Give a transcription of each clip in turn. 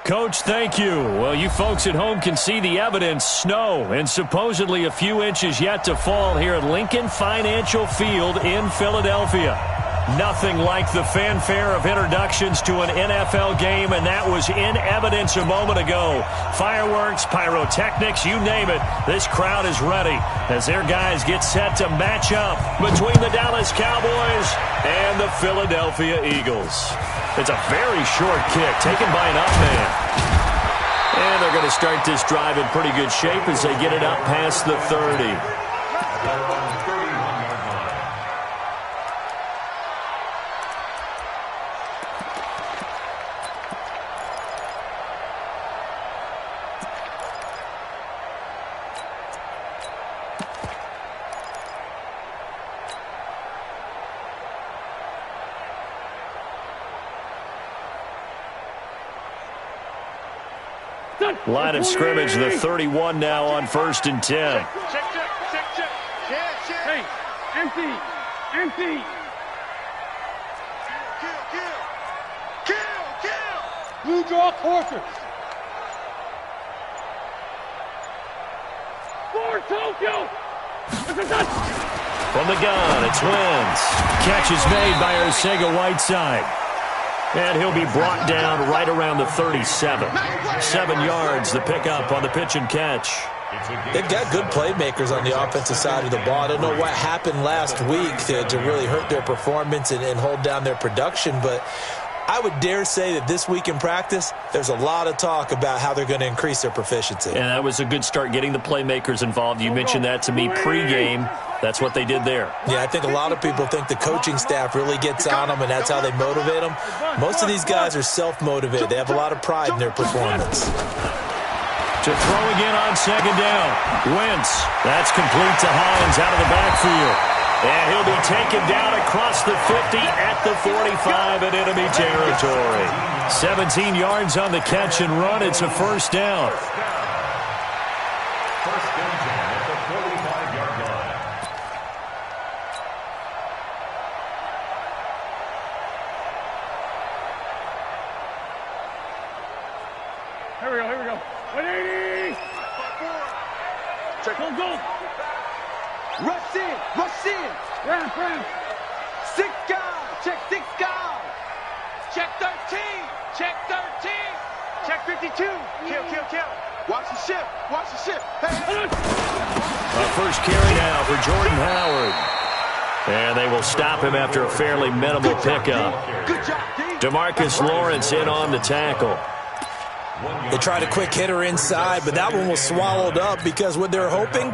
Coach, thank you. Well, you folks at home can see the evidence. Snow and supposedly a few inches yet to fall here at Lincoln Financial Field in Philadelphia. Nothing like the fanfare of introductions to an NFL game, and that was in evidence a moment ago. Fireworks, pyrotechnics, you name it. This crowd is ready as their guys get set to match up between the Dallas Cowboys and the Philadelphia Eagles. It's a very short kick taken by an up man. And they're going to start this drive in pretty good shape as they get it up past the 30. Line of scrimmage, the 31 now on 1st and 10. Check. Hey, empty. Kill. Blue draw quarters. For Tokyo. From the gun, it's Wentz. Catch is made by Arcega-Whiteside. And he'll be brought down right around the 37. 7 yards, the pickup on the pitch and catch. They've got good playmakers on the offensive side of the ball. I don't know what happened last week to really hurt their performance and hold down their production, but I would dare say that this week in practice, there's a lot of talk about how they're going to increase their proficiency. And that was a good start getting the playmakers involved. You mentioned that to me pregame. That's what they did there. Yeah, I think a lot of people think the coaching staff really gets on them, and that's how they motivate them. Most of these guys are self-motivated. They have a lot of pride in their performance. To throw again on 2nd down. Wentz. That's complete to Hines out of the backfield. And he'll be taken down across the 50 at the 45 in enemy territory. 17 yards on the catch and run. It's a 1st down. Here we go. 180. Check. Go. Rush in. Round. 6 guys. Check 6 guys. Check 13. Check 52. Kill. Watch the ship. Hey. A first carry now for Jordan Howard. And they will stop him after a fairly minimal pickup. Good job, D. DeMarcus Lawrence in on the tackle. They tried a quick hitter inside, but that one was swallowed up because what they're hoping,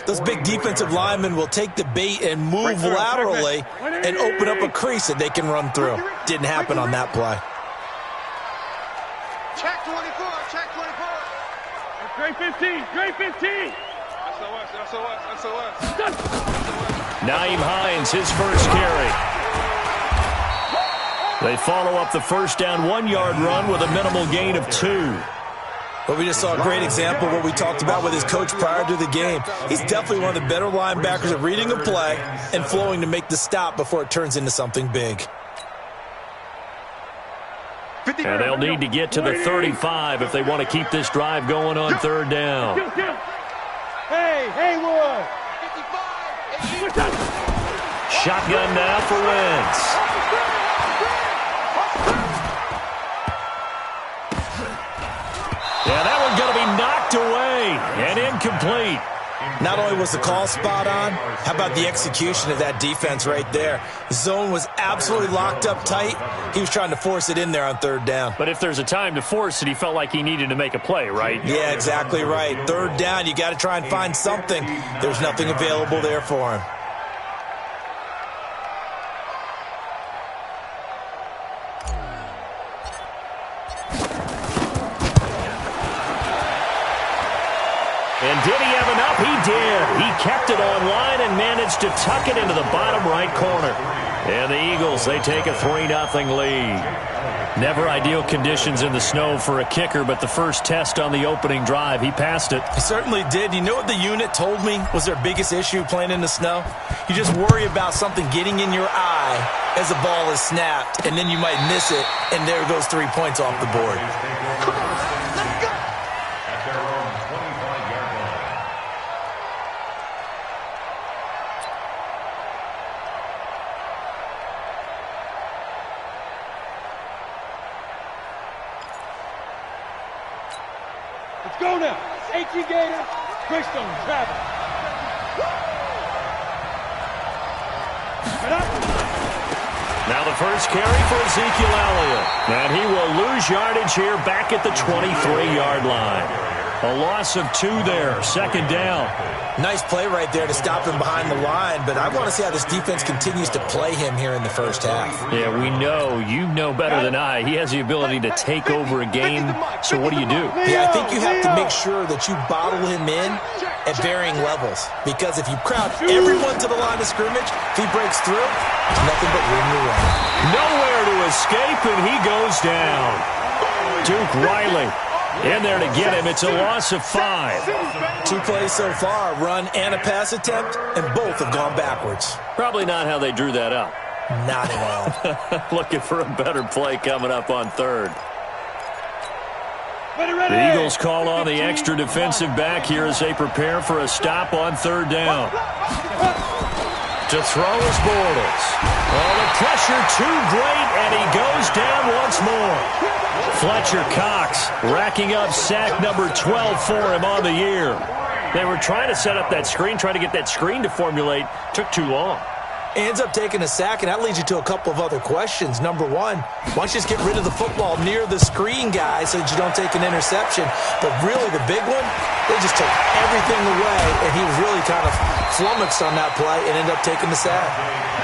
those big defensive linemen will take the bait and move laterally and open up a crease that they can run through. Didn't happen on that play. Check 24. Great 15. SOS. Naeem Hines, his first carry. They follow up the 1st down 1-yard run with a minimal gain of 2. Well, we just saw a great example of what we talked about with his coach prior to the game. He's definitely one of the better linebackers at reading a play and flowing to make the stop before it turns into something big. And they'll need to get to the 35 if they want to keep this drive going on 3rd down. Hey, Haywood. Shotgun now for Wentz. Yeah, that one's going to be knocked away and incomplete. Not only was the call spot on, how about the execution of that defense right there? The zone was absolutely locked up tight. He was trying to force it in there on 3rd down. But if there's a time to force it, he felt like he needed to make a play, right? Yeah, exactly right. 3rd down, you got to try and find something. There's nothing available there for him. And did he have enough? He did. He kept it online and managed to tuck it into the bottom right corner. And the Eagles, they take a 3-0 lead. Never ideal conditions in the snow for a kicker, but the first test on the opening drive, he passed it. He certainly did. You know what the unit told me was their biggest issue playing in the snow? You just worry about something getting in your eye as the ball is snapped, and then you might miss it, and there goes 3 points off the board. Let's go now. H.E. Gator, Greystone, Travis. Now the first carry for Ezekiel Elliott. And he will lose yardage here back at the 23-yard line. A loss of 2 there, second down. Nice play right there to stop him behind the line, but I want to see how this defense continues to play him here in the first half. Yeah, we know. You know better than I. He has the ability to take over a game, so what do you do? Yeah, I think you have to make sure that you bottle him in at varying levels, because if you crowd everyone to the line of scrimmage, if he breaks through, there's nothing but room to run. Nowhere to escape, and he goes down. Duke Riley in there to get him. It's a loss of 5. 2 plays so far, a run and a pass attempt, and both have gone backwards. Probably not how they drew that up. Not at all. Looking for a better play coming up on third. The Eagles call on the extra defensive back here as they prepare for a stop on third down. To throw is Bortles. Oh, the pressure too great, and he goes down once more. Fletcher Cox racking up sack number 12 for him on the year. They were trying to set up that screen, trying to get that screen to formulate. Took too long. Ends up taking a sack, and that leads you to a couple of other questions. Number one, why don't you just get rid of the football near the screen guy so that you don't take an interception? But really the big one, they just took everything away, and he was really kind of flummoxed on that play and ended up taking the sack.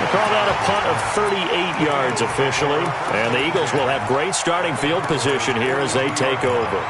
They call that a punt of 38 yards officially, and the Eagles will have great starting field position here as they take over.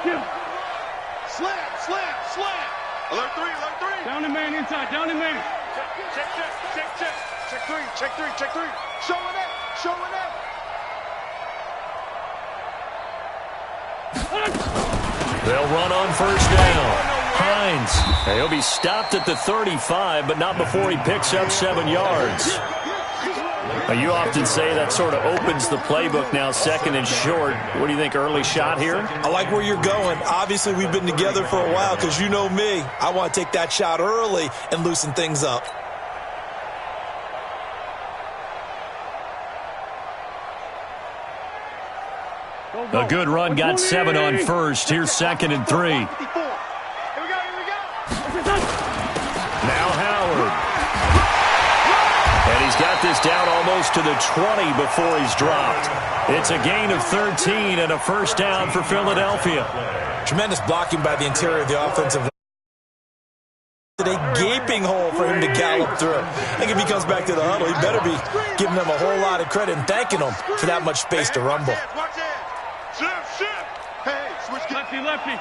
Kill. Slam. Alert 3. Down the man inside, down the man. Check three. Showing it. They'll run on first down. Hines. He'll be stopped at the 35, but not before he picks up 7 yards. You often say that sort of opens the playbook now, second and short. What do you think, early shot here? I like where you're going. Obviously, we've been together for a while because you know me. I want to take that shot early and loosen things up. A good run, got 7 on first. Here's second and 3. Here we go. Now Howard. And he's got this down almost to the 20 before he's dropped. It's a gain of 13 and a first down for Philadelphia. Tremendous blocking by the interior of the offensive line. A gaping hole for him to gallop through. I think if he comes back to the huddle, he better be giving them a whole lot of credit and thanking them for that much space to rumble. Shift. Hey, switch. Lefty.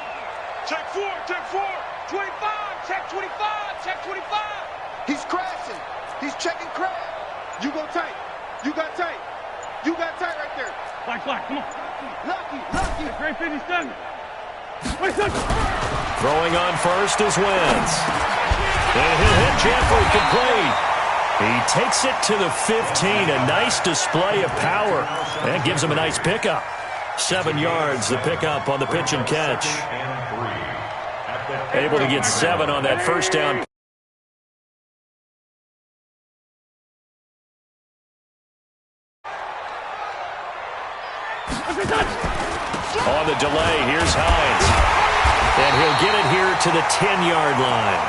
Check 4. 25. Check 25. He's crashing. He's checking crash. You go tight. You got tight right there. Black, come on. Lucky. Great 57. Throwing on first is Wentz. And he'll hit Jeffrey complete. He takes it to the 15. A nice display of power. And gives him a nice pickup. 7 yards, the pickup on the pitch and catch. Able to get 7 on that first down. On the delay, here's Hines. And he'll get it here to the 10-yard line.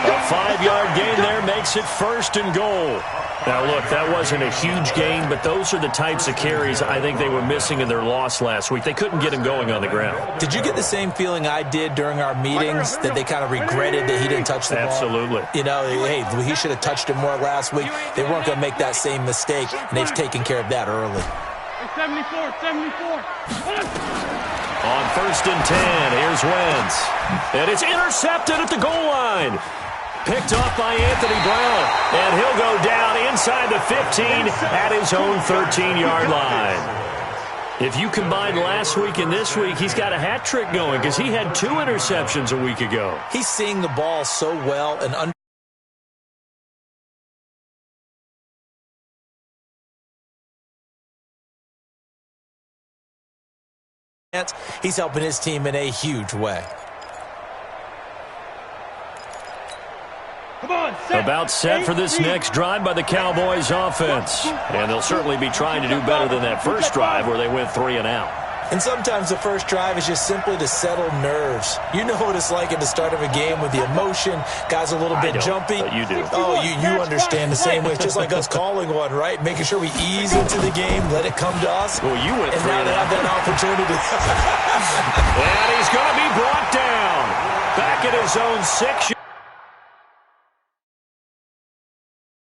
A 5-yard gain there makes it first and goal. Now, look, that wasn't a huge gain, but those are the types of carries I think they were missing in their loss last week. They couldn't get him going on the ground. Did you get the same feeling I did during our meetings, that they kind of regretted that he didn't touch the ball? Absolutely. You know, hey, he should have touched it more last week. They weren't going to make that same mistake, and they've taken care of that early. 74. On first and 10, here's Wentz. And it's intercepted at the goal line. Picked off by Anthony Brown. And he'll go down inside the 15 at his own 13-yard line. If you combine last week and this week, he's got a hat trick going because he had 2 interceptions a week ago. He's seeing the ball so well and he's helping his team in a huge way. About set for this next drive by the Cowboys offense. And they'll certainly be trying to do better than that first drive where they went 3 and out. And sometimes the first drive is just simply to settle nerves. You know what it's like at the start of a game with the emotion. Guys a little bit jumpy. But you do. Oh, you understand the same way. It's just like us calling one, right? Making sure we ease into the game, let it come to us. Well, you went and 3 now and they out. have that opportunity. And he's going to be brought down. Back at his own 6.